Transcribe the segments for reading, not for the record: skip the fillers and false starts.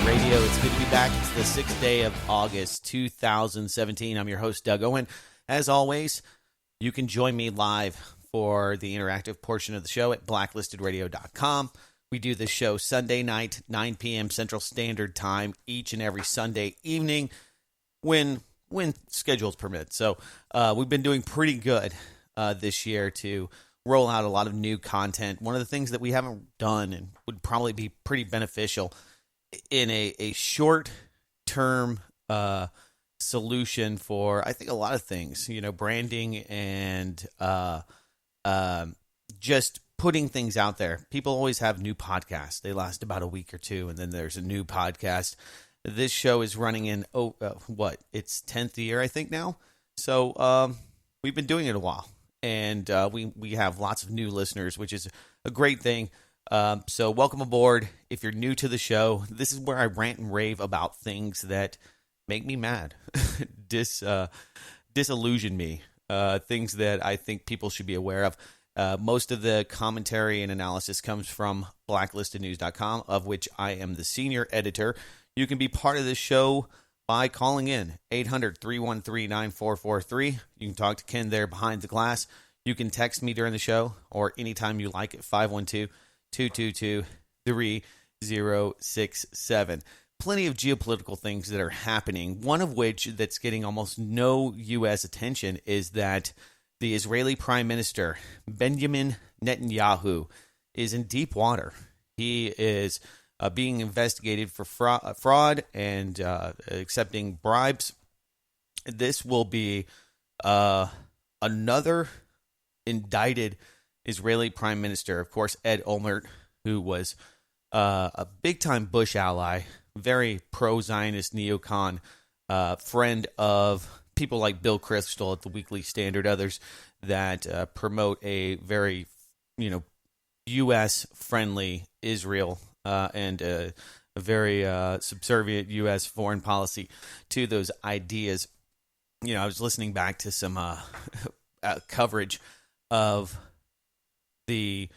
Radio. It's good to be back. It's the 6th day of August, 2017. I'm your host, Doug Owen. As always, you can join me live for the interactive portion of the show at blacklistedradio.com. We do this show Sunday night, 9 p.m. Central Standard Time, each and every Sunday evening when schedules permit. So we've been doing pretty good this year to roll out a lot of new content. One of the things that we haven't done and would probably be pretty beneficial in a short-term solution for, I think, a lot of things, branding and just putting things out there. People always have new podcasts. They last about a week or two, and then there's a new podcast. This show is running in, its 10th year, I think, now. So we've been doing it a while, and we have lots of new listeners, which is a great thing. So welcome aboard. If you're new to the show, this is where I rant and rave about things that make me mad, disillusion me, things that I think people should be aware of. Most of the commentary and analysis comes from blacklistednews.com, of which I am the senior editor. You can be part of this show by calling in 800-313-9443. You can talk to Ken there behind the glass. You can text me during the show or anytime you like at 512-222-3067. Plenty of geopolitical things that are happening, one of which that's getting almost no U.S. attention is that the Israeli Prime Minister, Benjamin Netanyahu, is in deep water. He is being investigated for fraud and accepting bribes. This will be another indicted Israeli Prime Minister, of course, Ed Olmert, who was a big-time Bush ally, very pro-Zionist neocon, friend of people like Bill Kristol at the Weekly Standard, others that promote a very, U.S.-friendly Israel and a very subservient U.S. foreign policy to those ideas. I was listening back to some coverage of the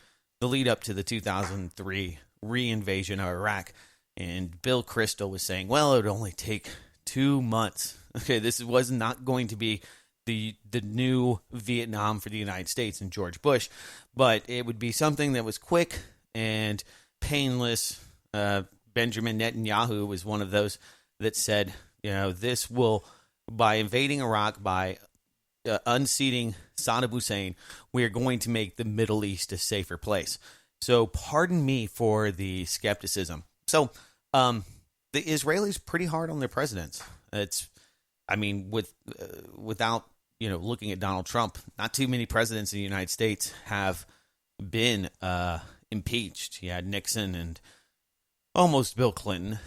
lead up to the 2003 re-invasion of Iraq, and Bill Kristol was saying, well, it would only take 2 months. Okay, this was not going to be the new Vietnam for the United States and George Bush, but it would be something that was quick and painless. Benjamin Netanyahu was one of those that said, this will, by invading Iraq, by unseating Saddam Hussein, we are going to make the Middle East a safer place. So pardon me for the skepticism. So the Israelis pretty hard on their presidents. Without looking at Donald Trump, not too many presidents in the United States have been impeached. You had Nixon and almost Bill Clinton.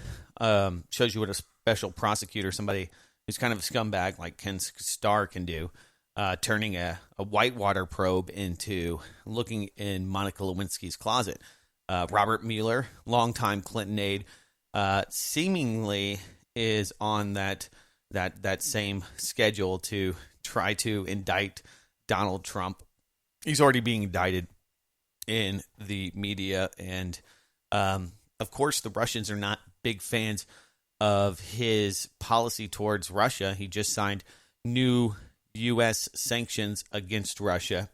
Shows you what a special prosecutor, somebody who's kind of a scumbag like Ken Starr, can do. Turning a whitewater probe into looking in Monica Lewinsky's closet. Robert Mueller, longtime Clinton aide, seemingly is on that same schedule to try to indict Donald Trump. He's already being indicted in the media, and of course the Russians are not big fans of his policy towards Russia. He just signed new U.S. sanctions against Russia.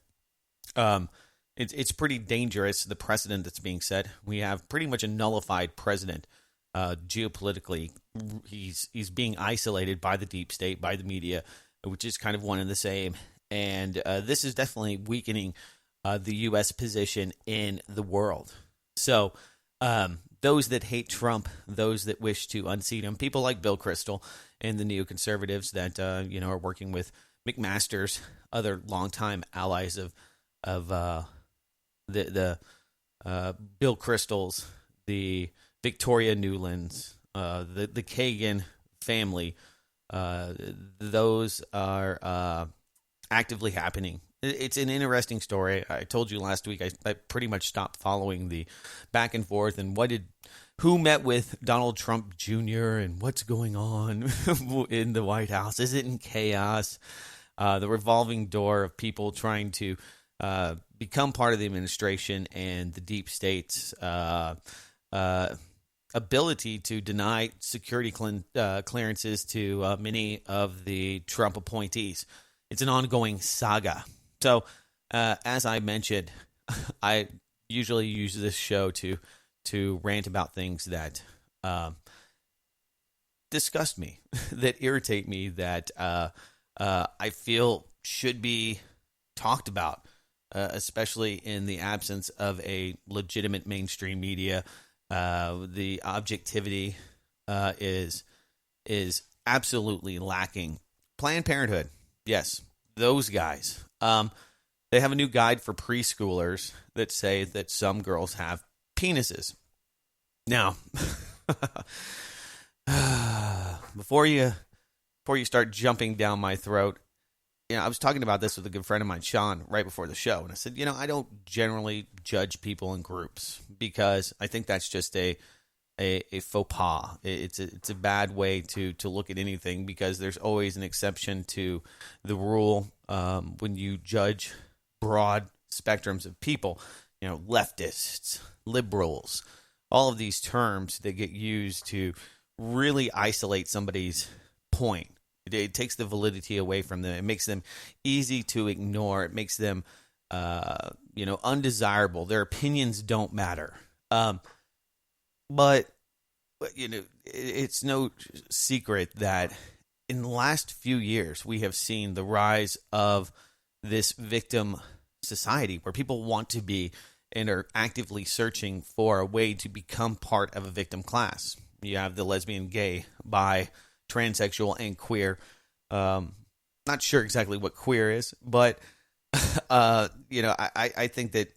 It's pretty dangerous, the precedent that's being set. We have pretty much a nullified president geopolitically. He's being isolated by the deep state, by the media, which is kind of one and the same. And this is definitely weakening the U.S. position in the world. So those that hate Trump, those that wish to unseat him, people like Bill Kristol and the neoconservatives that are working with McMaster's, other longtime allies of the Bill Kristols, the Victoria Newlands, the Kagan family. Those are actively happening. It's an interesting story. I told you last week I pretty much stopped following the back and forth and who met with Donald Trump Jr. and what's going on in the White House. Is it in chaos? The revolving door of people trying to become part of the administration and the deep states ability to deny security clearances to many of the Trump appointees. It's an ongoing saga. So, as I mentioned, I usually use this show to rant about things that disgust me, that irritate me, that I feel should be talked about, especially in the absence of a legitimate mainstream media. The objectivity is absolutely lacking. Planned Parenthood, yes, those guys. They have a new guide for preschoolers that say that some girls have penises. Now, before you start jumping down my throat, I was talking about this with a good friend of mine, Sean, right before the show, and I said, I don't generally judge people in groups because I think that's just a faux pas. It's a bad way to look at anything because there's always an exception to the rule when you judge broad spectrums of people. Leftists, liberals, all of these terms that get used to really isolate somebody's point. It takes the validity away from them. It makes them easy to ignore. It makes them, undesirable. Their opinions don't matter. But it's no secret that in the last few years, we have seen the rise of this victim society where people want to be and are actively searching for a way to become part of a victim class. You have the lesbian, gay, bi, transsexual, and queer. Not sure exactly what queer is, but, I think that,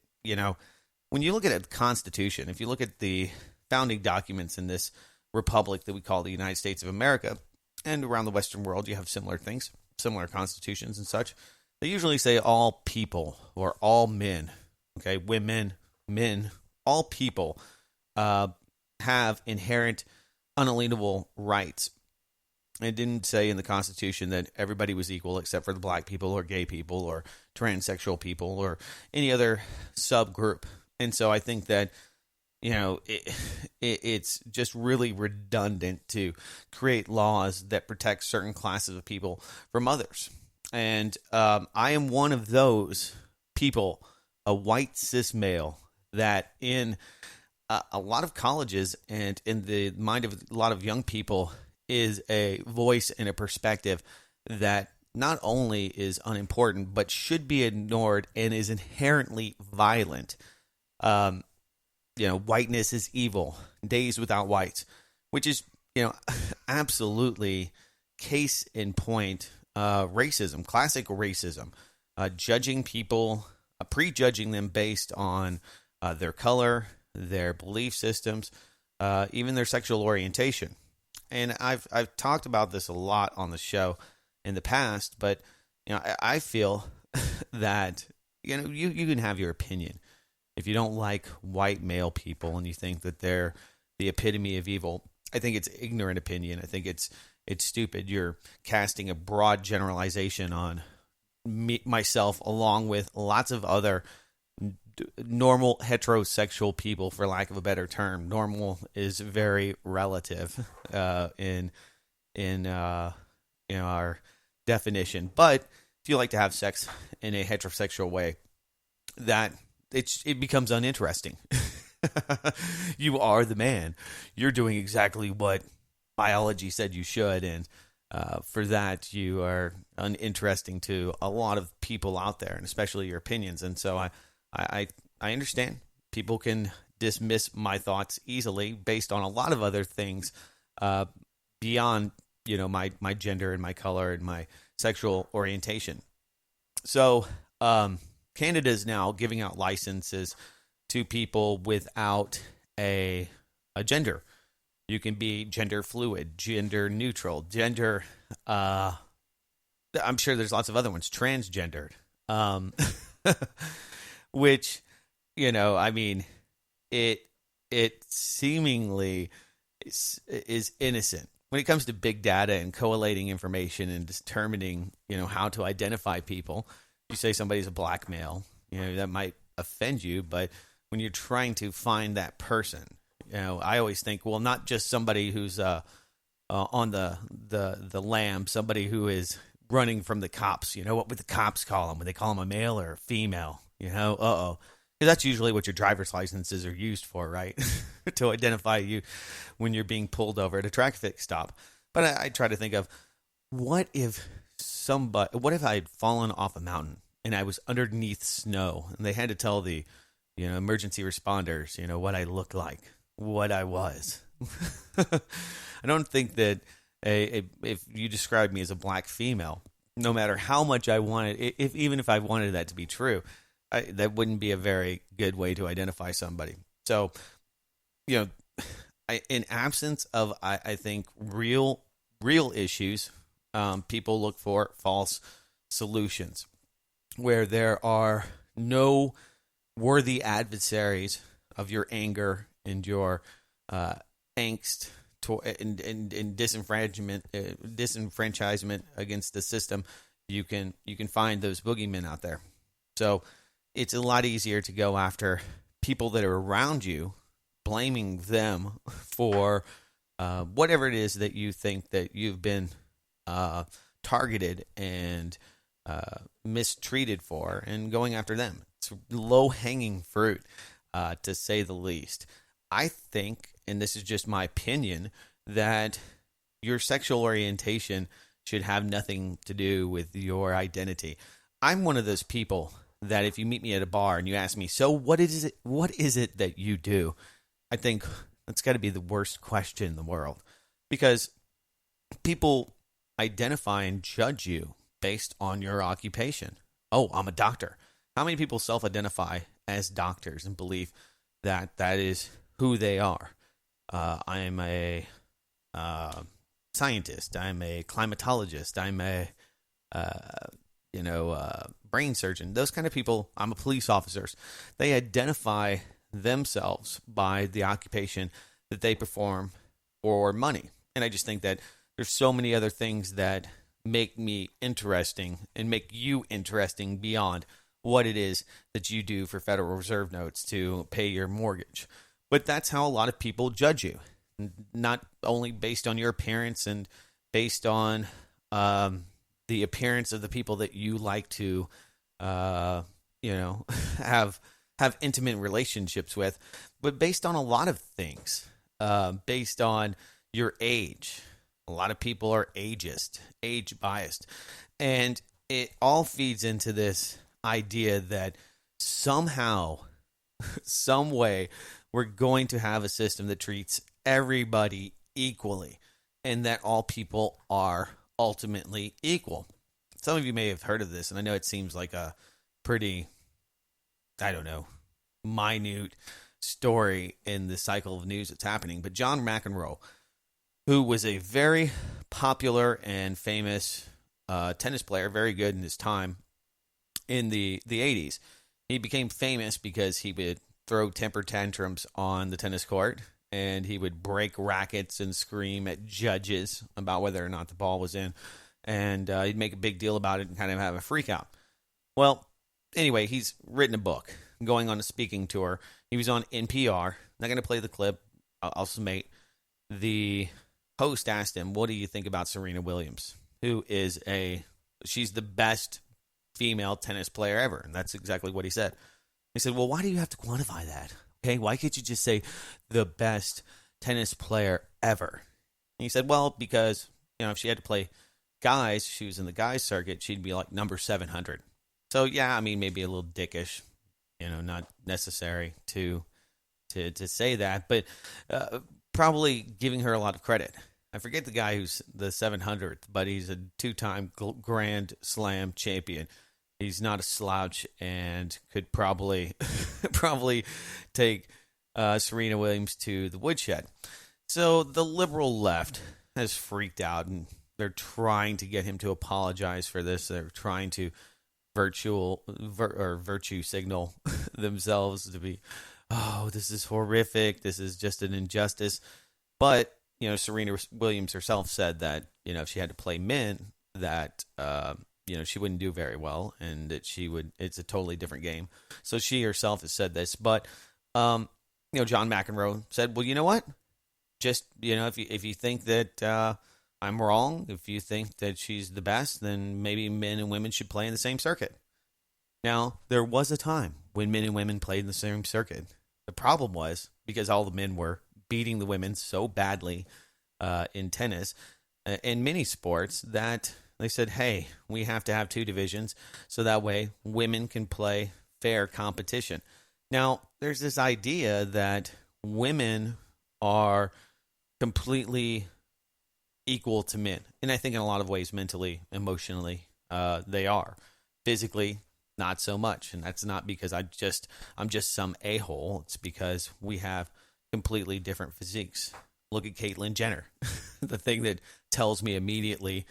when you look at a constitution, if you look at the founding documents in this republic that we call the United States of America, and around the Western world, you have similar things, similar constitutions and such. They usually say all people or all men, okay, women, men, all people have inherent unalienable rights. It didn't say in the Constitution that everybody was equal except for the black people or gay people or transsexual people or any other subgroup. And so I think that, it's just really redundant to create laws that protect certain classes of people from others. And I am one of those people, a white cis male, that in a lot of colleges and in the mind of a lot of young people is a voice and a perspective that not only is unimportant, but should be ignored and is inherently violent. Whiteness is evil, days without whites, which is, absolutely case in point, racism, classic racism, judging people, prejudging them based on their color, their belief systems, even their sexual orientation. And I've talked about this a lot on the show in the past, but I feel that you can have your opinion. If you don't like white male people and you think that they're the epitome of evil, I think it's ignorant opinion. I think it's stupid. You're casting a broad generalization on myself along with lots of other normal heterosexual people, for lack of a better term. Normal is very relative in our definition. But if you like to have sex in a heterosexual way, that it becomes uninteresting. You are the man. You're doing exactly what biology said you should, and for that you are uninteresting to a lot of people out there, and especially your opinions. And so I understand people can dismiss my thoughts easily based on a lot of other things beyond my gender and my color and my sexual orientation. So Canada is now giving out licenses to people without a gender. You can be gender fluid, gender neutral, gender. I'm sure there's lots of other ones. Transgendered, which it seemingly is innocent when it comes to big data and collating information and determining how to identify people. You say somebody's a black male, that might offend you, but when you're trying to find that person, I always think, well, not just somebody who's on the lam, somebody who is running from the cops. What would the cops call them? Would they call them a male or a female? Because that's usually what your driver's licenses are used for, right? To identify you when you're being pulled over at a traffic stop. But I try to think of, what if I had fallen off a mountain and I was underneath snow and they had to tell the emergency responders, what I looked like, what I was. I don't think that if you described me as a black female, no matter how much I wanted, even if I wanted that to be true, that wouldn't be a very good way to identify somebody. So, in absence of, I think, real issues, people look for false solutions where there are no worthy adversaries of your anger and your angst and disenfranchisement against the system. You can find those boogeymen out there. So it's a lot easier to go after people that are around you, blaming them for whatever it is that you think that you've been targeted and mistreated for, and going after them. It's low-hanging fruit, to say the least. I think, and this is just my opinion, that your sexual orientation should have nothing to do with your identity. I'm one of those people that if you meet me at a bar and you ask me, so what is it that you do? I think that's got to be the worst question in the world, because people identify and judge you based on your occupation. Oh, I'm a doctor. How many people self-identify as doctors and believe that is who they are? I'm a scientist. I'm a climatologist. I'm a brain surgeon. Those kind of people. I'm a police officer. They identify themselves by the occupation that they perform for money. And I just think that there's so many other things that make me interesting and make you interesting beyond what it is that you do for Federal Reserve notes to pay your mortgage. But that's how a lot of people judge you, not only based on your appearance and based on the appearance of the people that you like to, have intimate relationships with, but based on a lot of things, based on your age. A lot of people are ageist, age biased, and it all feeds into this idea that somehow, some way, we're going to have a system that treats everybody equally, and that all people are ultimately equal. Some of you may have heard of this, and I know it seems like a pretty, minute story in the cycle of news that's happening, but John McEnroe, who was a very popular and famous tennis player, very good in his time in the 80s. He became famous because he would throw temper tantrums on the tennis court, and he would break rackets and scream at judges about whether or not the ball was in, and he'd make a big deal about it and kind of have a freak out. Well, anyway, he's written a book, going on a speaking tour. He was on NPR. Not going to play the clip. I'll summate. The host asked him, what do you think about Serena Williams, who is she's the best female tennis player ever? And that's exactly what he said. He said, well, why do you have to quantify that? Okay, why can't you just say the best tennis player ever? And he said, well, because, if she had to play guys, she was in the guys circuit, she'd be like number 700. So, yeah, maybe a little dickish, not necessary to say that, but probably giving her a lot of credit. I forget the guy who's the 700th, but he's a two-time Grand Slam champion. He's not a slouch and could probably take Serena Williams to the woodshed. So the liberal left has freaked out, and they're trying to get him to apologize for this. They're trying to virtue signal themselves to be, oh, this is horrific. This is just an injustice. But, Serena Williams herself said that, if she had to play men, that, she wouldn't do very well, and that it's a totally different game. So she herself has said this. But John McEnroe said, well, you know what? Just, if you think that I'm wrong, if you think that she's the best, then maybe men and women should play in the same circuit. Now, there was a time when men and women played in the same circuit. The problem was because all the men were beating the women so badly in tennis and many sports that they said, hey, we have to have two divisions so that way women can play fair competition. Now, there's this idea that women are completely equal to men. And I think in a lot of ways, mentally, emotionally, they are. Physically, not so much. And that's not because I'm just some a-hole. It's because we have completely different physiques. Look at Caitlyn Jenner. The thing that tells me immediately,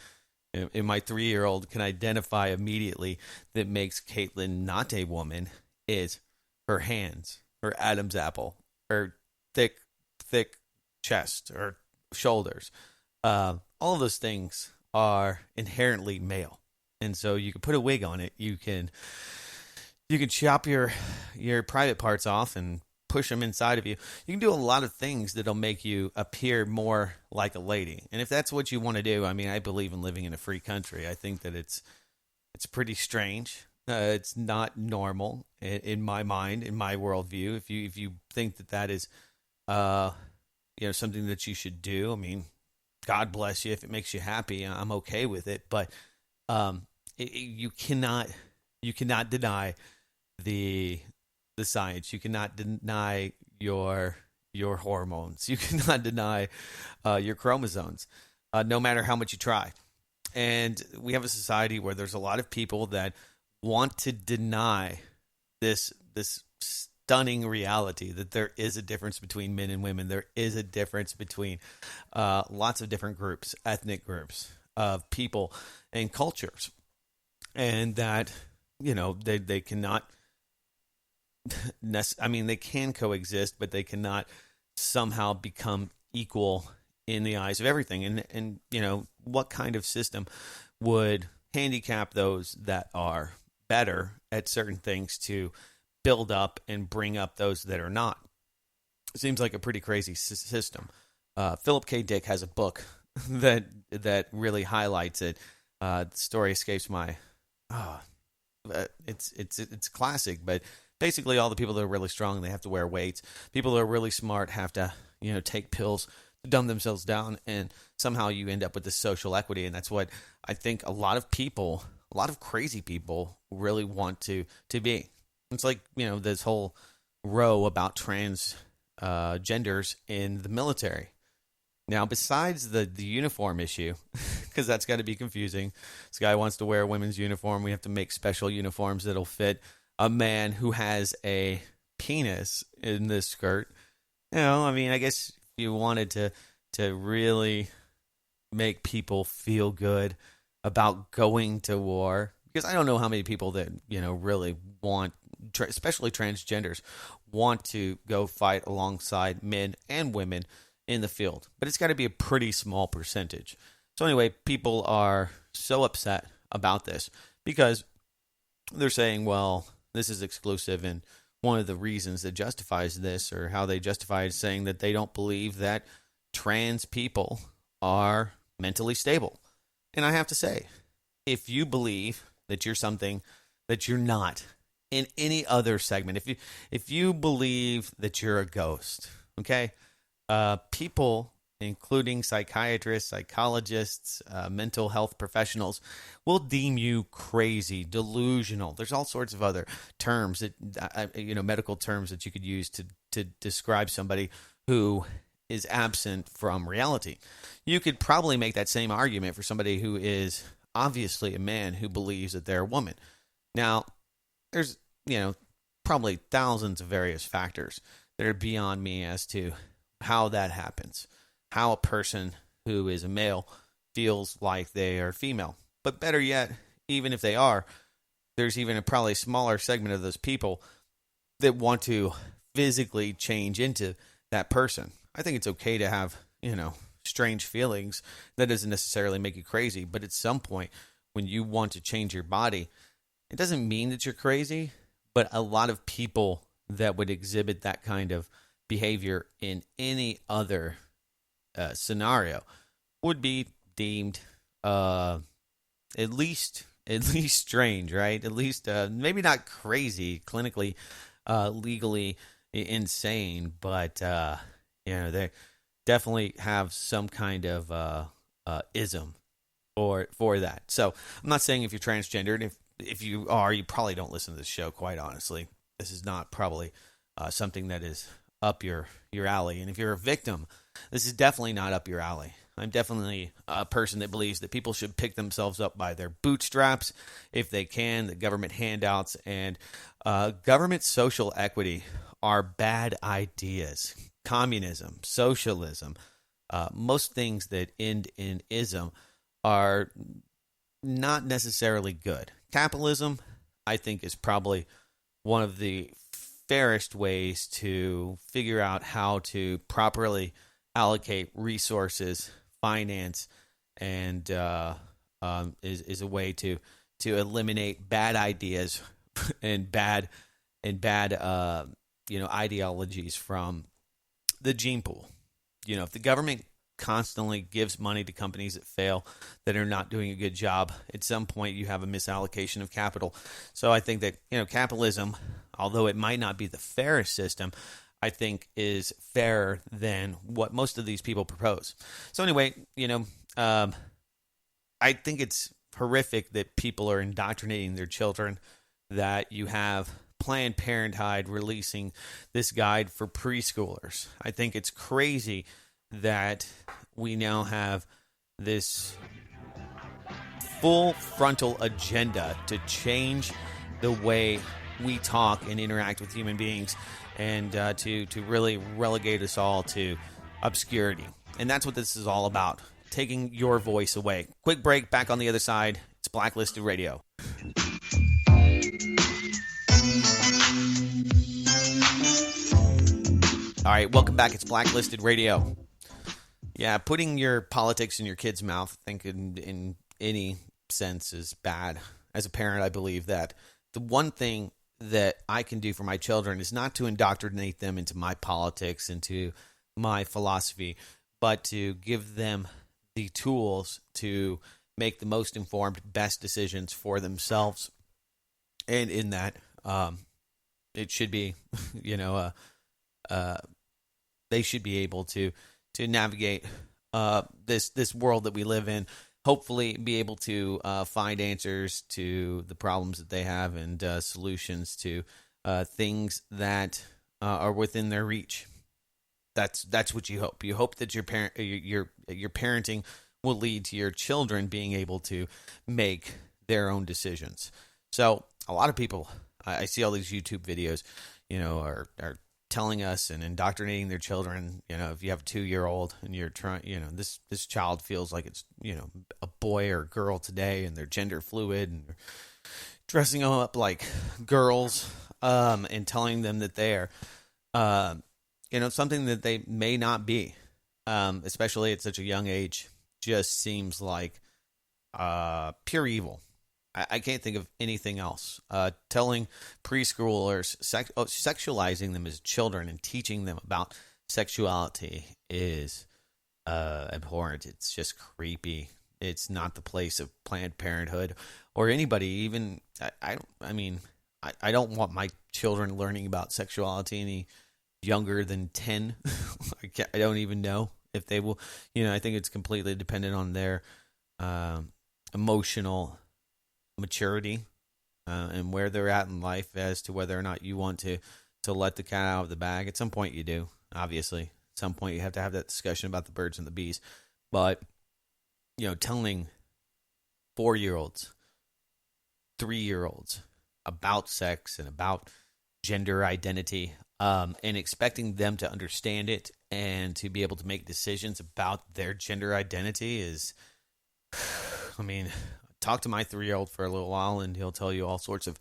and my 3-year-old can identify immediately that makes Caitlyn not a woman is her hands, her Adam's apple, her thick chest, or shoulders. All of those things are inherently male. And so you can put a wig on it. You can chop your private parts off and push them inside of you. You can do a lot of things that'll make you appear more like a lady. And if that's what you want to do, I mean, I believe in living in a free country. I think that it's pretty strange. It's not normal in my mind, in my worldview. If you think that is, something that you should do, I mean, God bless you. If it makes you happy, I'm okay with it. But you cannot deny the science. You cannot deny your hormones. You cannot deny your chromosomes, no matter how much you try. And we have a society where there's a lot of people that want to deny this stunning reality that there is a difference between men and women. There is a difference between lots of different groups, ethnic groups of people and cultures, and that they cannot. I mean, they can coexist, but they cannot somehow become equal in the eyes of everything. And what kind of system would handicap those that are better at certain things to build up and bring up those that are not? It seems like a pretty crazy system. Philip K. Dick has a book that really highlights it. The story escapes my. It's classic, but basically all the people that are really strong, they have to wear weights. People that are really smart have to take pills to dumb themselves down, and somehow you end up with this social equity. And that's what I think a lot of crazy people really want to be. It's like, this whole row about transgenders in the military. Now, besides the uniform issue, because that's got to be confusing. This guy wants to wear a women's uniform. We have to make special uniforms that'll fit a man who has a penis in this skirt. I mean, I guess if you wanted to really make people feel good about going to war, because I don't know how many people that, really want, especially transgenders, want to go fight alongside men and women in the field. But it's got to be a pretty small percentage. So anyway, people are so upset about this because they're saying, well, this is exclusive. And one of the reasons that justifies this, or how they justify it, is saying that they don't believe that trans people are mentally stable. And I have to say, if you believe that you're something that you're not in any other segment, if you believe that you're a ghost, okay, people, including psychiatrists, psychologists, mental health professionals, will deem you crazy, delusional. There's all sorts of other terms that, medical terms that you could use to describe somebody who is absent from reality. You could probably make that same argument for somebody who is obviously a man who believes that they're a woman. Now, there's, probably thousands of various factors that are beyond me as to how that happens, how a person who is a male feels like they are female. But better yet, even if they are, there's even a probably smaller segment of those people that want to physically change into that person. I think it's okay to have, strange feelings. That doesn't necessarily make you crazy. But at some point, when you want to change your body, it doesn't mean that you're crazy. But a lot of people that would exhibit that kind of behavior in any other scenario would be deemed at least strange, right? At least maybe not crazy, clinically, legally insane, but they definitely have some kind of ism for that. So I'm not saying if you're transgender, and if you are, you probably don't listen to this show. Quite honestly, this is not probably something that is up your alley. And if you're a victim, this is definitely not up your alley. I'm definitely a person that believes that people should pick themselves up by their bootstraps if they can. The government handouts and government social equity are bad ideas. Communism, socialism, most things that end in ism are not necessarily good. Capitalism, I think, is probably one of the fairest ways to figure out how to properly allocate resources, finance, and is a way to eliminate bad ideas and bad ideologies from the gene pool. If the government constantly gives money to companies that fail, that are not doing a good job, at some point you have a misallocation of capital. So I think that capitalism, although it might not be the fairest system, I think is fairer than what most of these people propose. So anyway, I think it's horrific that people are indoctrinating their children, that you have Planned Parenthood releasing this guide for preschoolers. I think it's crazy that we now have this full frontal agenda to change the way we talk and interact with human beings, and to really relegate us all to obscurity. And that's what this is all about, taking your voice away. Quick break, back on the other side. It's Blacklisted Radio. All right, welcome back. It's Blacklisted Radio. Yeah, putting your politics in your kid's mouth, I think in any sense, is bad. As a parent, I believe that the one thing that I can do for my children is not to indoctrinate them into my politics, into my philosophy, but to give them the tools to make the most informed, best decisions for themselves. And in that, it should be, they should be able to navigate this world that we live in. Hopefully be able to find answers to the problems that they have, and solutions to things that are within their reach. That's what you hope. You hope that your parenting will lead to your children being able to make their own decisions. So a lot of people, I see all these YouTube videos, are telling us and indoctrinating their children. If you have a 2-year-old and you're trying, this child feels like it's, a boy or girl today, and they're gender fluid, and they're dressing them up like girls, and telling them that they are, something that they may not be, especially at such a young age, just seems like pure evil. I can't think of anything else. Telling preschoolers, sexualizing them as children and teaching them about sexuality is abhorrent. It's just creepy. It's not the place of Planned Parenthood or anybody. Even I don't want my children learning about sexuality any younger than 10. I don't even know if they will. I think it's completely dependent on their emotional maturity and where they're at in life as to whether or not you want to let the cat out of the bag. At some point you do, obviously. At some point you have to have that discussion about the birds and the bees. But, telling 4-year-olds, 3-year-olds about sex and about gender identity, and expecting them to understand it and to be able to make decisions about their gender identity is, talk to my 3-year-old for a little while, and he'll tell you all sorts of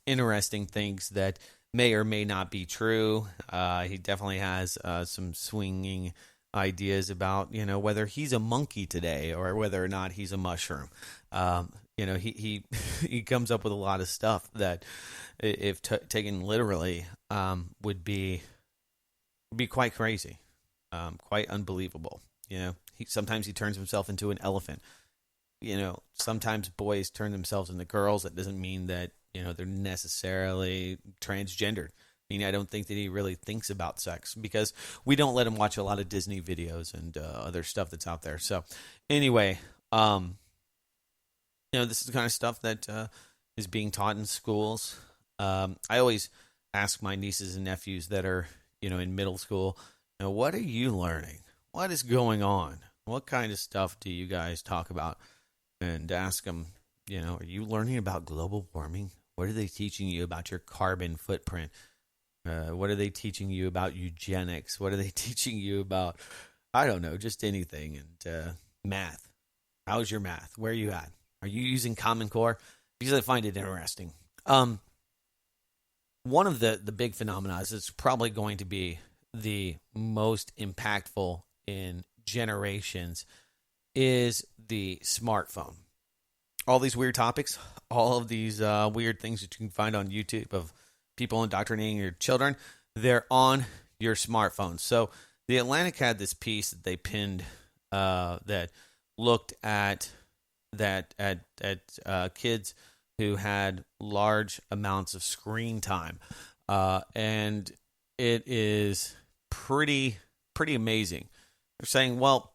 interesting things that may or may not be true. He definitely has some swinging ideas about, whether he's a monkey today or whether or not he's a mushroom. He he comes up with a lot of stuff that, if taken literally, would be It'd be quite crazy, quite unbelievable. Sometimes he turns himself into an elephant. Sometimes boys turn themselves into girls. That doesn't mean that, they're necessarily transgendered. I don't think that he really thinks about sex because we don't let him watch a lot of Disney videos and other stuff that's out there. So anyway, this is the kind of stuff that is being taught in schools. I always ask my nieces and nephews that are, in middle school, what are you learning? What is going on? What kind of stuff do you guys talk about? And ask them, are you learning about global warming? What are they teaching you about your carbon footprint? What are they teaching you about eugenics? What are they teaching you about, I don't know, just anything. And math. How's your math? Where are you at? Are you using Common Core? Because I find it interesting. One of the big phenomena is it's probably going to be the most impactful in generations is the smartphone. All these weird topics, all of these weird things that you can find on YouTube of people indoctrinating your children, they're on your smartphone. So the Atlantic had this piece that they pinned that looked at kids who had large amounts of screen time, and it is pretty amazing. They're saying, well,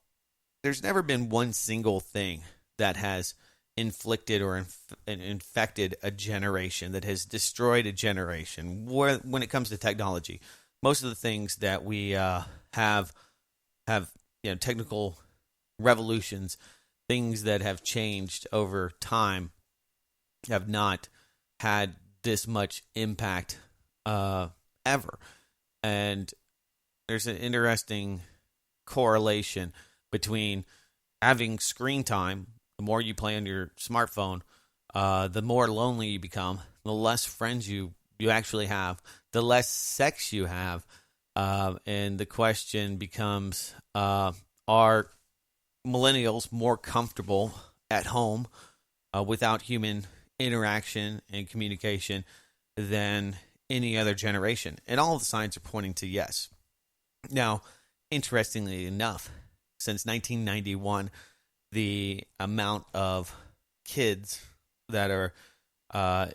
there's never been one single thing that has inflicted or infected a generation, that has destroyed a generation. When it comes to technology, most of the things that we have technical revolutions, things that have changed over time, have not had this much impact ever. And there's an interesting correlation between having screen time. The more you play on your smartphone, the more lonely you become, the less friends you actually have, the less sex you have. And the question becomes, are millennials more comfortable at home without human interaction and communication than any other generation? And all of the signs are pointing to yes. Now, interestingly enough, since 1991, the amount of kids that are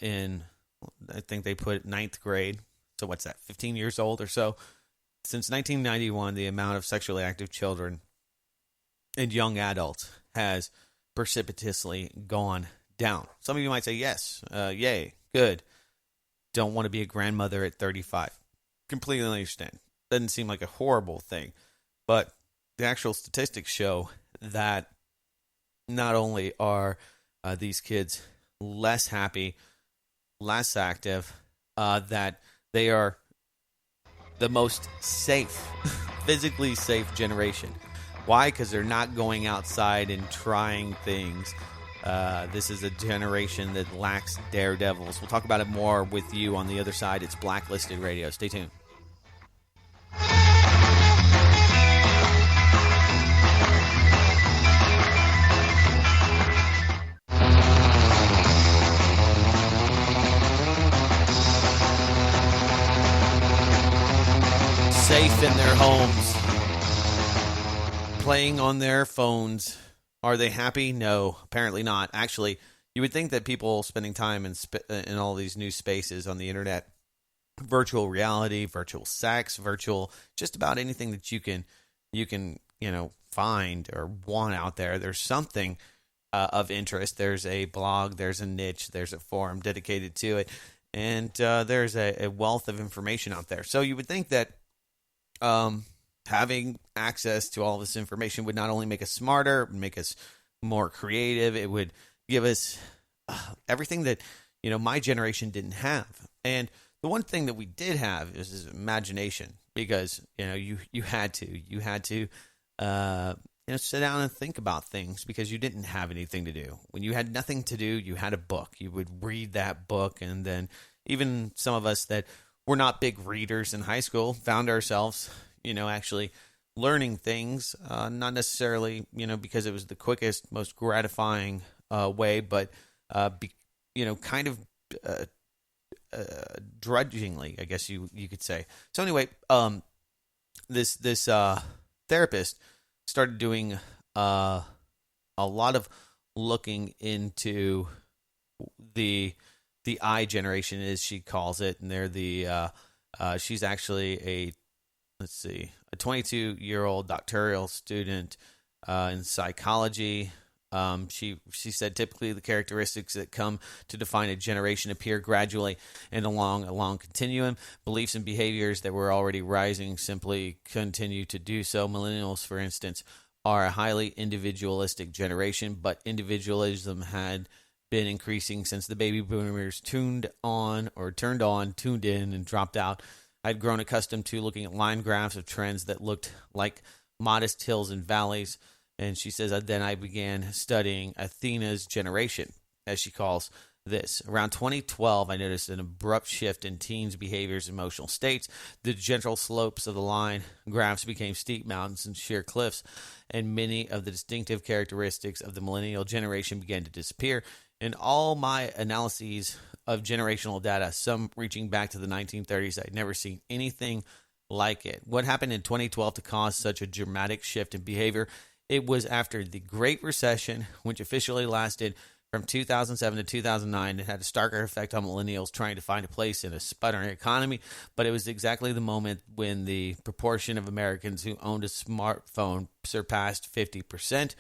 in, I think they put ninth grade, so what's that, 15 years old or so? Since 1991, the amount of sexually active children and young adults has precipitously gone down. Some of you might say, yes, yay, good. Don't want to be a grandmother at 35. Completely understand. Doesn't seem like a horrible thing. But the actual statistics show that not only are these kids less happy, less active, that they are the most safe, physically safe generation. Why? Because they're not going outside and trying things. This is a generation that lacks daredevils. We'll talk about it more with you on the other side. It's Blacklisted Radio. Stay tuned. Safe in their homes, playing on their phones. Are they happy? No, apparently not. Actually, you would think that people spending time in all these new spaces on the internet, virtual reality, virtual sex, virtual, just about anything that you can find or want out there. There's something of interest. There's a blog, there's a niche, there's a forum dedicated to it, and there's a wealth of information out there. So you would think that having access to all this information would not only make us smarter, make us more creative, it would give us everything that, my generation didn't have. And the one thing that we did have is imagination, because, you had to sit down and think about things because you didn't have anything to do. When you had nothing to do, you had a book. You would read that book, and then even some of us that were not big readers in high school found ourselves, actually learning things, not necessarily, because it was the quickest, most gratifying way, but, kind of drudgingly, I guess you could say. So anyway, this therapist started doing a lot of looking into the I generation, as she calls it, and they're she's actually a 22-year-old doctoral student in psychology. She said typically the characteristics that come to define a generation appear gradually and along a long continuum. Beliefs and behaviors that were already rising simply continue to do so. Millennials, for instance, are a highly individualistic generation, but individualism had been increasing since the baby boomers tuned in and dropped out. I'd grown accustomed to looking at line graphs of trends that looked like modest hills and valleys. And she says, then I began studying Athena's generation, as she calls this. Around 2012, I noticed an abrupt shift in teens' behaviors and emotional states. The gentle slopes of the line graphs became steep mountains and sheer cliffs, and many of the distinctive characteristics of the millennial generation began to disappear. In all my analyses of generational data, some reaching back to the 1930s, I'd never seen anything like it. What happened in 2012 to cause such a dramatic shift in behavior? It was after the Great Recession, which officially lasted from 2007 to 2009. It had a starker effect on millennials trying to find a place in a sputtering economy, but it was exactly the moment when the proportion of Americans who owned a smartphone surpassed 50%.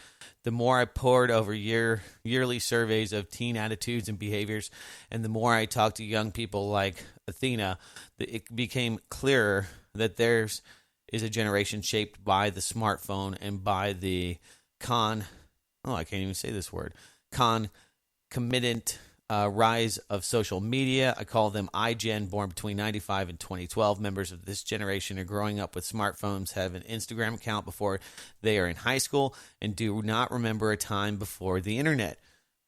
The more I pored over yearly surveys of teen attitudes and behaviors, and the more I talked to young people like Athena, it became clearer that theirs is a generation shaped by the smartphone and by the concomitant rise of social media. I call them iGen, born between 95 and 2012. Members of this generation are growing up with smartphones, have an Instagram account before they are in high school, and do not remember a time before the internet.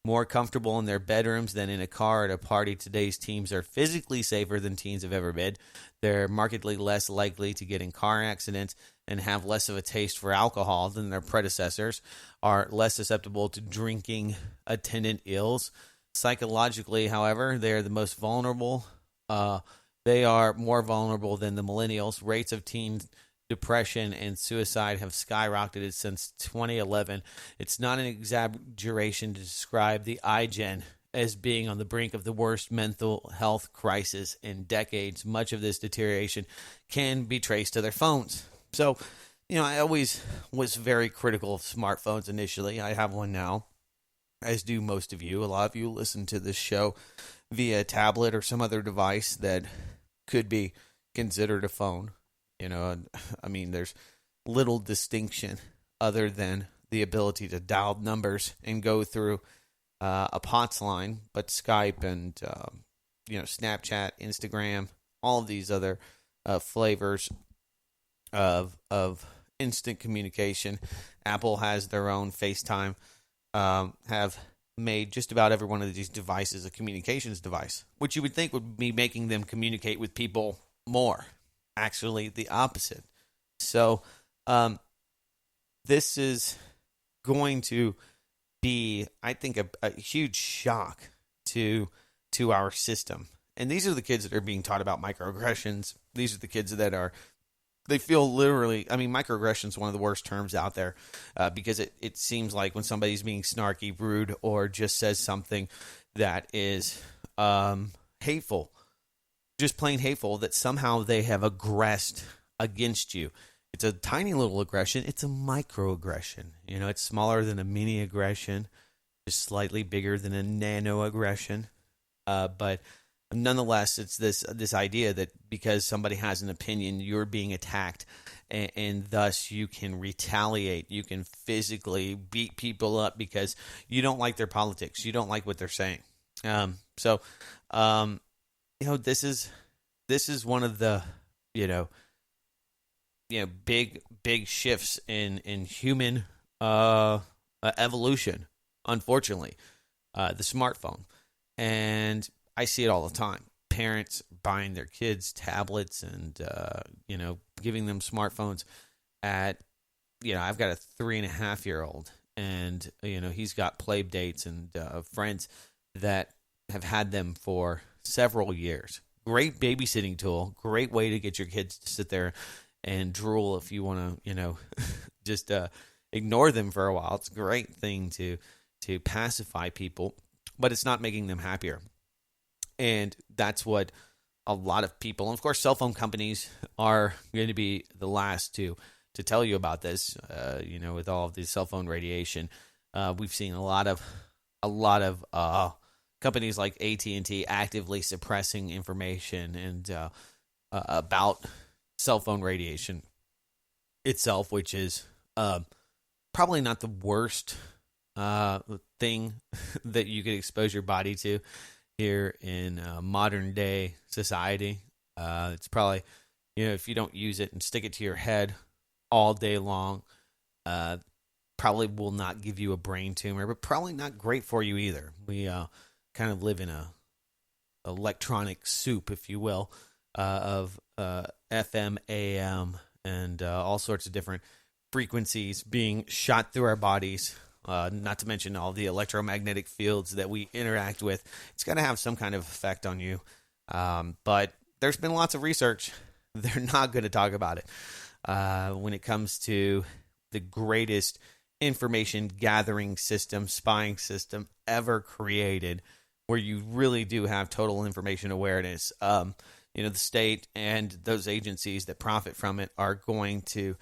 More comfortable in their bedrooms than in a car at a party, today's teens are physically safer than teens have ever been. They're markedly less likely to get in car accidents and have less of a taste for alcohol than their predecessors, are less susceptible to drinking attendant ills. Psychologically, however, they are the most vulnerable. They are more vulnerable than the millennials. Rates of teen depression and suicide have skyrocketed since 2011. It's not an exaggeration to describe the iGen as being on the brink of the worst mental health crisis in decades. Much of this deterioration can be traced to their phones. So, I always was very critical of smartphones initially. I have one now, as do most of you. A lot of you listen to this show via a tablet or some other device that could be considered a phone. There's little distinction other than the ability to dial numbers and go through a POTS line, but Skype and, Snapchat, Instagram, all of these other flavors of instant communication. Apple has their own FaceTime, have made just about every one of these devices a communications device, which you would think would be making them communicate with people more. Actually, the opposite. So, this is going to be, I think, a huge shock to our system. And these are the kids that are being taught about microaggressions. These are the kids that they feel literally, microaggression is one of the worst terms out there because it seems like when somebody's being snarky, rude, or just says something that is hateful, just plain hateful, that somehow they have aggressed against you. It's a tiny little aggression. It's a microaggression. It's smaller than a mini aggression, just slightly bigger than a nano aggression. But nonetheless, it's this idea that because somebody has an opinion, you're being attacked, and thus you can retaliate. You can physically beat people up because you don't like their politics. You don't like what they're saying. This is one of the big shifts in human evolution. Unfortunately, the smartphone, and I see it all the time. Parents buying their kids tablets and giving them smartphones. I've got a 3.5-year-old, and he's got play dates and friends that have had them for several years. Great babysitting tool. Great way to get your kids to sit there and drool if you want to, just ignore them for a while. It's a great thing to pacify people, but it's not making them happier. And that's what a lot of people, and of course, cell phone companies are going to be the last to tell you about this. With all of the cell phone radiation, we've seen a lot of companies like AT&T actively suppressing information and about cell phone radiation itself, which is probably not the worst thing that you could expose your body to here in modern day society. It's probably, if you don't use it and stick it to your head all day long, probably will not give you a brain tumor, but probably not great for you either. We kind of live in a electronic soup, if you will, of FM, AM, and all sorts of different frequencies being shot through our bodies. Not to mention all the electromagnetic fields that we interact with. It's going to have some kind of effect on you. But there's been lots of research. They're not going to talk about it. When it comes to the greatest information gathering system, spying system ever created, where you really do have total information awareness, the state and those agencies that profit from it are going to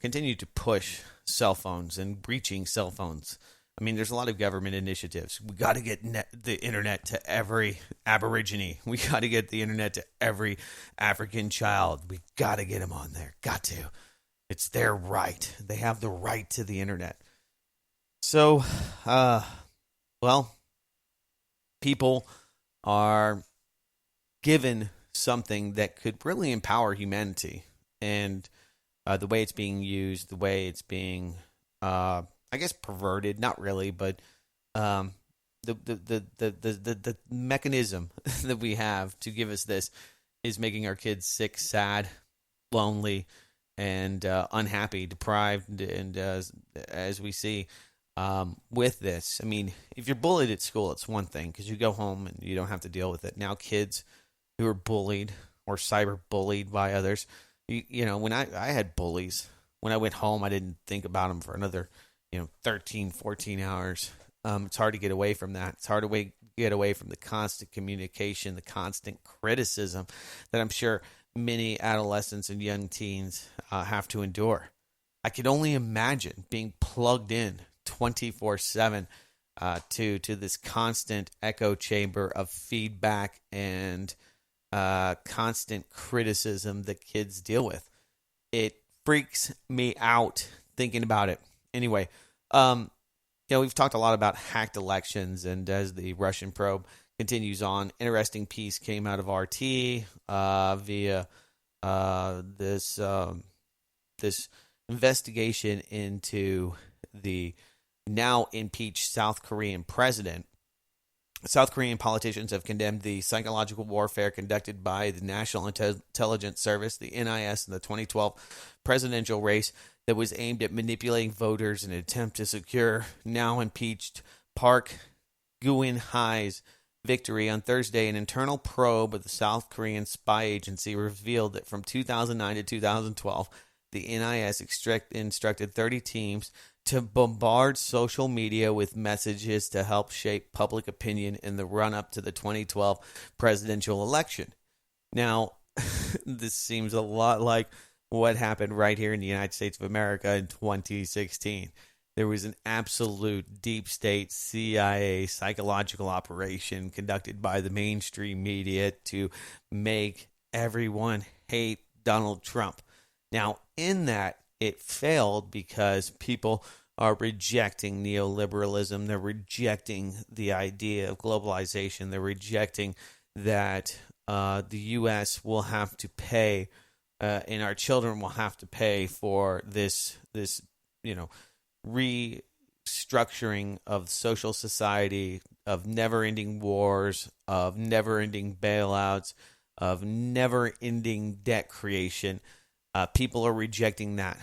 continue to push cell phones and breaching cell phones. I mean, there's a lot of government initiatives. We got to get the internet to every Aborigine. We got to get the internet to every African child. We got to get them on there. Got to. It's their right. They have the right to the internet. So, people are given something that could really empower humanity, and the way it's being used, the way it's being, perverted, not really, but the mechanism that we have to give us this is making our kids sick, sad, lonely, and unhappy, deprived, and as we see with this. I mean, if you're bullied at school, it's one thing because you go home and you don't have to deal with it. Now kids who are bullied or cyber bullied by others, when I had bullies, when I went home, I didn't think about them for another, 13, 14 hours. It's hard to get away from that. It's hard to get away from the constant communication, the constant criticism that I'm sure many adolescents and young teens have to endure. I could only imagine being plugged in 24/7 to this constant echo chamber of feedback and constant criticism that kids deal with. It freaks me out thinking about it. Anyway, we've talked a lot about hacked elections, and as the Russian probe continues on, interesting piece came out of RT via this investigation into the now impeached South Korean president. South Korean politicians have condemned the psychological warfare conducted by the National Intelligence Service, the NIS, in the 2012 presidential race that was aimed at manipulating voters in an attempt to secure now impeached Park Geun-hye's victory. On Thursday, an internal probe of the South Korean spy agency revealed that from 2009 to 2012, the NIS instructed 30 teams to bombard social media with messages to help shape public opinion in the run-up to the 2012 presidential election. Now, this seems a lot like what happened right here in the United States of America in 2016. There was an absolute deep state CIA psychological operation conducted by the mainstream media to make everyone hate Donald Trump. Now, in that, it failed because people are rejecting neoliberalism. They're rejecting the idea of globalization. They're rejecting that the U.S. will have to pay, and our children will have to pay for this restructuring of social society, of never-ending wars, of never-ending bailouts, of never-ending debt creation. People are rejecting that.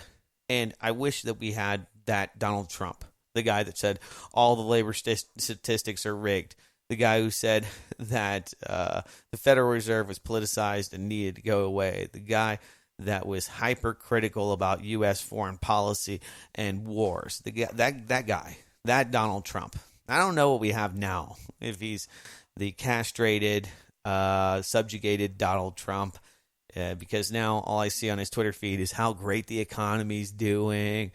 And I wish that we had that Donald Trump, the guy that said all the labor statistics are rigged, the guy who said that the Federal Reserve was politicized and needed to go away, the guy that was hypercritical about U.S. foreign policy and wars. That guy, that Donald Trump. I don't know what we have now. If he's the castrated, subjugated Donald Trump, because now all I see on his Twitter feed is how great the economy's doing.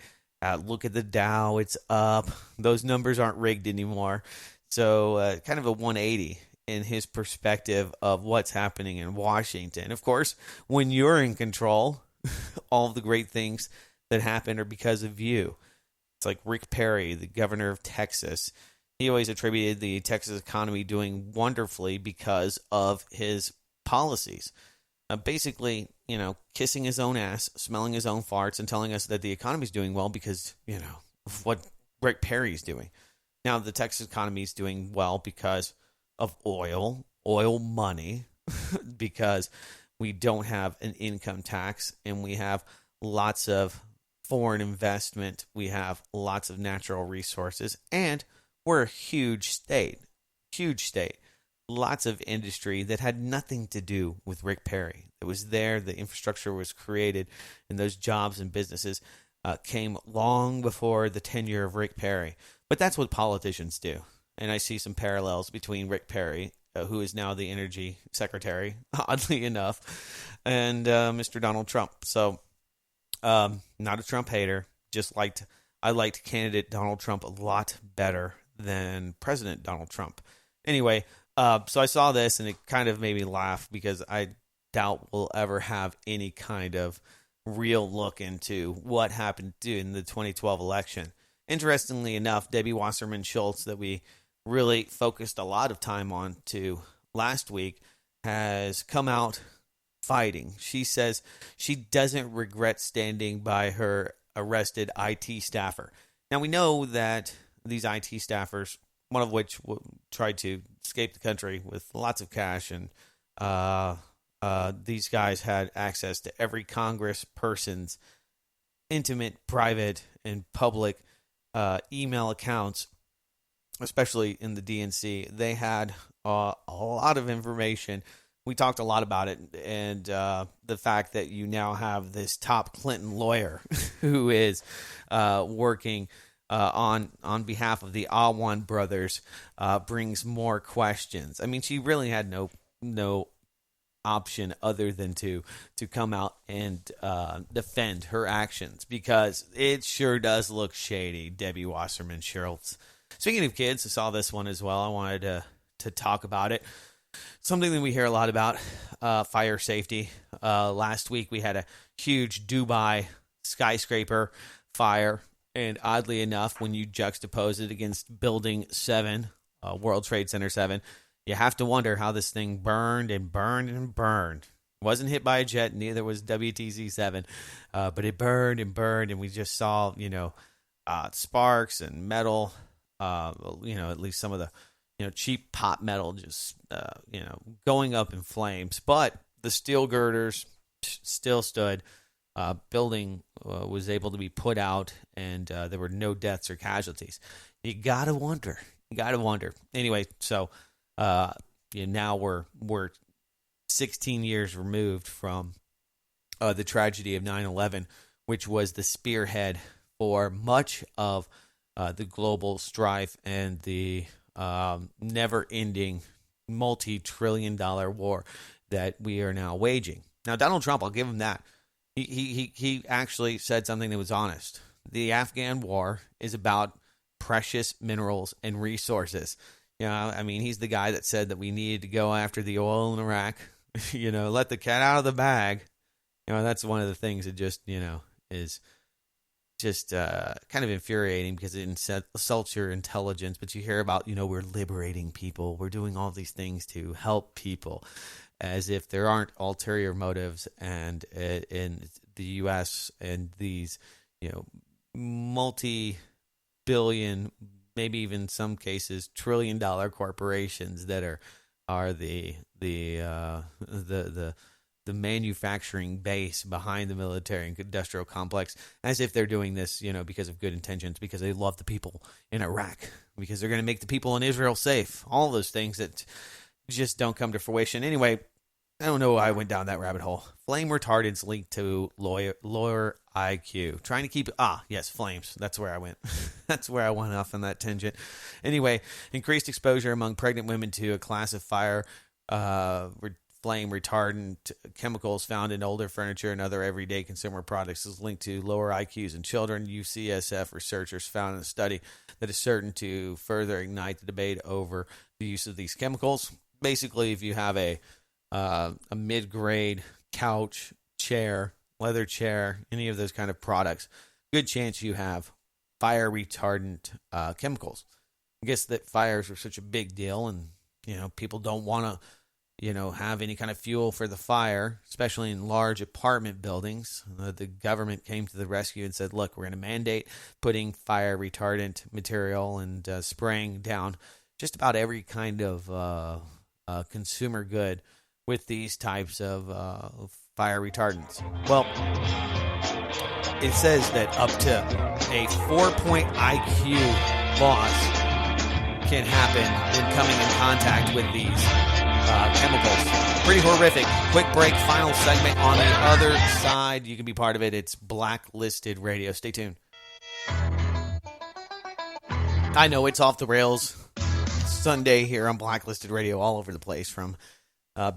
Look at the Dow, it's up. Those numbers aren't rigged anymore. So kind of a 180 in his perspective of what's happening in Washington. Of course, when you're in control, all of the great things that happen are because of you. It's like Rick Perry, the governor of Texas. He always attributed the Texas economy doing wonderfully because of his policies. Basically, kissing his own ass, smelling his own farts, and telling us that the economy's doing well because, of what Rick Perry's doing. Now, the Texas economy is doing well because of oil money, because we don't have an income tax, and we have lots of foreign investment. We have lots of natural resources, and we're a huge state. Lots of industry that had nothing to do with Rick Perry. It was there, the infrastructure was created, and those jobs and businesses came long before the tenure of Rick Perry. But that's what politicians do. And I see some parallels between Rick Perry, who is now the energy secretary, oddly enough, and Mr. Donald Trump. So, not a Trump hater. I liked candidate Donald Trump a lot better than President Donald Trump. Anyway, so I saw this, and it kind of made me laugh because I doubt we'll ever have any kind of real look into what happened in the 2012 election. Interestingly enough, Debbie Wasserman Schultz, that we really focused a lot of time on to last week, has come out fighting. She says she doesn't regret standing by her arrested IT staffer. Now, we know that these IT staffers, one of which tried to escape the country with lots of cash, and these guys had access to every congressperson's intimate, private, and public email accounts, especially in the DNC. They had a lot of information. We talked a lot about it, and the fact that you now have this top Clinton lawyer who is working on behalf of the Awan brothers brings more questions. I mean, she really had no option other than to come out and defend her actions, because it sure does look shady. Debbie Wasserman Schultz. Speaking of kids, I saw this one as well. I wanted to talk about it. Something that we hear a lot about, fire safety. Last week we had a huge Dubai skyscraper fire. And oddly enough, when you juxtapose it against Building 7, World Trade Center 7, you have to wonder how this thing burned and burned and burned. It wasn't hit by a jet, neither was WTC 7, but it burned and burned, and we just saw, sparks and metal, at least some of the, cheap pot metal just, going up in flames. But the steel girders still stood. Building was able to be put out, and there were no deaths or casualties. You gotta wonder. Anyway, so now we're 16 years removed from the tragedy of 9/11, which was the spearhead for much of the global strife and the never-ending multi-trillion-dollar war that we are now waging. Now, Donald Trump, I'll give him that. He actually said something that was honest. The Afghan war is about precious minerals and resources. He's the guy that said that we needed to go after the oil in Iraq. Let the cat out of the bag. That's one of the things that just, is just kind of infuriating, because it insults your intelligence. But you hear about, we're liberating people. We're doing all these things to help people, as if there aren't ulterior motives, and in the U.S. and these, multi-billion, maybe even some cases trillion-dollar corporations that are the manufacturing base behind the military and industrial complex, as if they're doing this, because of good intentions, because they love the people in Iraq, because they're going to make the people in Israel safe. All those things that just don't come to fruition. Anyway, I don't know why I went down that rabbit hole. Flame retardants linked to lower IQ. Trying to keep... yes, flames. That's where I went. That's where I went off on that tangent. Anyway, increased exposure among pregnant women to a class of flame retardant chemicals found in older furniture and other everyday consumer products is linked to lower IQs in children. UCSF researchers found in a study that is certain to further ignite the debate over the use of these chemicals. Basically, if you have a mid-grade couch, chair, leather chair, any of those kind of products, good chance you have fire retardant chemicals. I guess that fires are such a big deal, and people don't want to have any kind of fuel for the fire, especially in large apartment buildings. The government came to the rescue and said, look, we're going to mandate putting fire retardant material and spraying down just about every kind of consumer good with these types of fire retardants. Well, it says that up to a 4-point IQ loss can happen when coming in contact with these chemicals. Pretty horrific. Quick break, final segment on the other side. You can be part of it. It's Blacklisted Radio. Stay tuned. I know it's off the rails. Sunday here on Blacklisted Radio, all over the place, from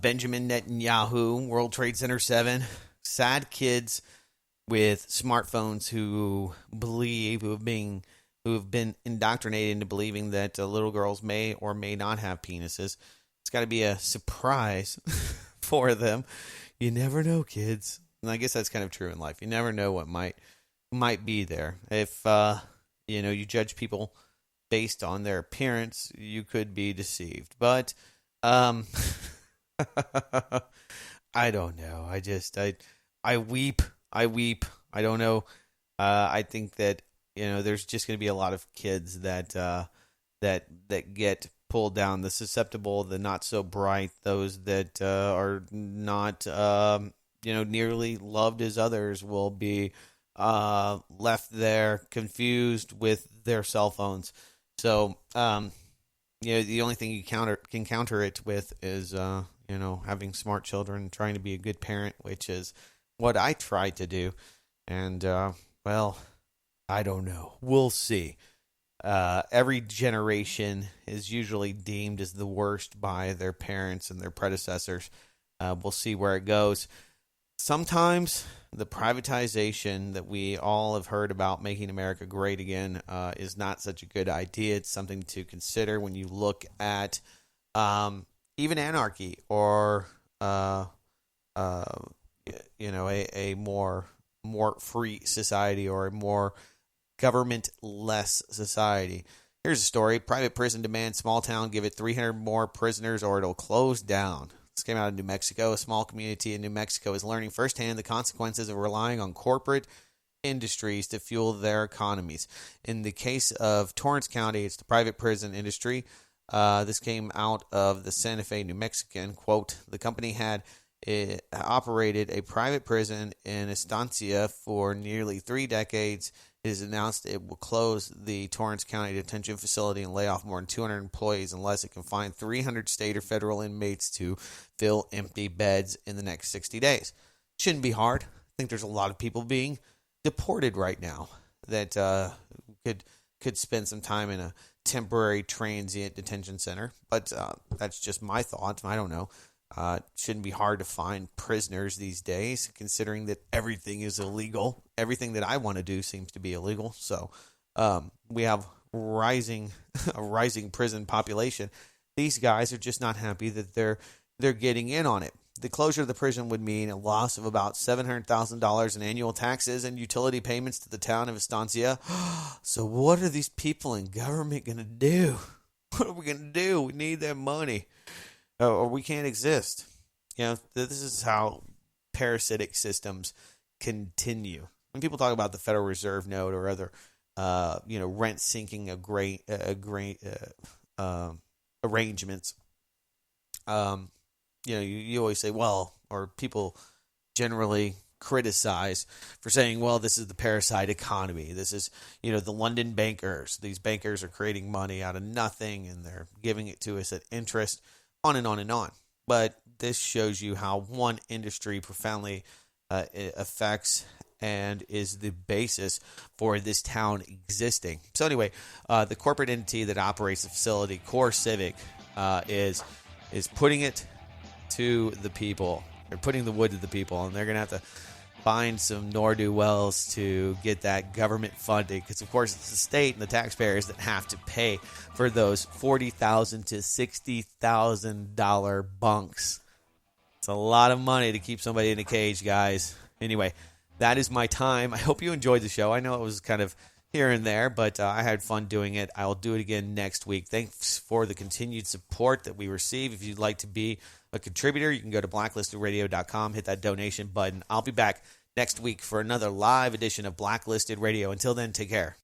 Benjamin Netanyahu, World Trade Center 7, sad kids with smartphones who have been indoctrinated into believing that little girls may or may not have penises. It's got to be a surprise for them. You never know, kids. And I guess that's kind of true in life. You never know what might be there. If you judge people based on their appearance, you could be deceived. But I don't know. I weep. I don't know. I think that there's just going to be a lot of kids that get pulled down. The susceptible, the not so bright, those that are not nearly loved as others will be left there confused with their cell phones. So the only thing you can counter it with is having smart children, trying to be a good parent, which is what I try to do. And I don't know. We'll see. Every generation is usually deemed as the worst by their parents and their predecessors. We'll see where it goes. Sometimes the privatization that we all have heard about, making America great again, is not such a good idea. It's something to consider when you look at even anarchy or a more free society or a more government-less society. Here's a story. Private prison demands small town give it 300 more prisoners or it'll close down. This came out of New Mexico. A small community in New Mexico is learning firsthand the consequences of relying on corporate industries to fuel their economies. In the case of Torrance County, it's the private prison industry. This came out of the Santa Fe, New Mexican. Quote, the company had operated a private prison in Estancia for nearly 3 decades. It has announced it will close the Torrance County Detention Facility and lay off more than 200 employees unless it can find 300 state or federal inmates to fill empty beds in the next 60 days. Shouldn't be hard. I think there's a lot of people being deported right now that could spend some time in a temporary transient detention center. But that's just my thought. I don't know. It shouldn't be hard to find prisoners these days, considering that everything is illegal. Everything that I want to do seems to be illegal. So we have a rising prison population. These guys are just not happy that they're getting in on it. The closure of the prison would mean a loss of about $700,000 in annual taxes and utility payments to the town of Estancia. So what are these people in government going to do? What are we going to do? We need their money. Or we can't exist. This is how parasitic systems continue. When people talk about the Federal Reserve note or other, rent sinking arrangements, you always say, well, or people generally criticize for saying, well, this is the parasite economy. This is, the London bankers. These bankers are creating money out of nothing and they're giving it to us at interest. On and on and on. but this shows you how one industry profoundly affects and is the basis for this town existing. So anyway, the corporate entity that operates the facility, Core Civic, is putting it to the people. They're putting the wood to the people, and they're going to have to find some ne'er-do-wells to get that government funding, because of course it's the state and the taxpayers that have to pay for those $40,000 to $60,000 bunks. It's a lot of money to keep somebody in a cage, guys. Anyway, that is my time. I hope you enjoyed the show. I know it was kind of here and there, but I had fun doing it. I will do it again next week. Thanks for the continued support that we receive. If you'd like to be a contributor, you can go to blacklistedradio.com, hit that donation button. I'll be back next week for another live edition of Blacklisted Radio. Until then, take care.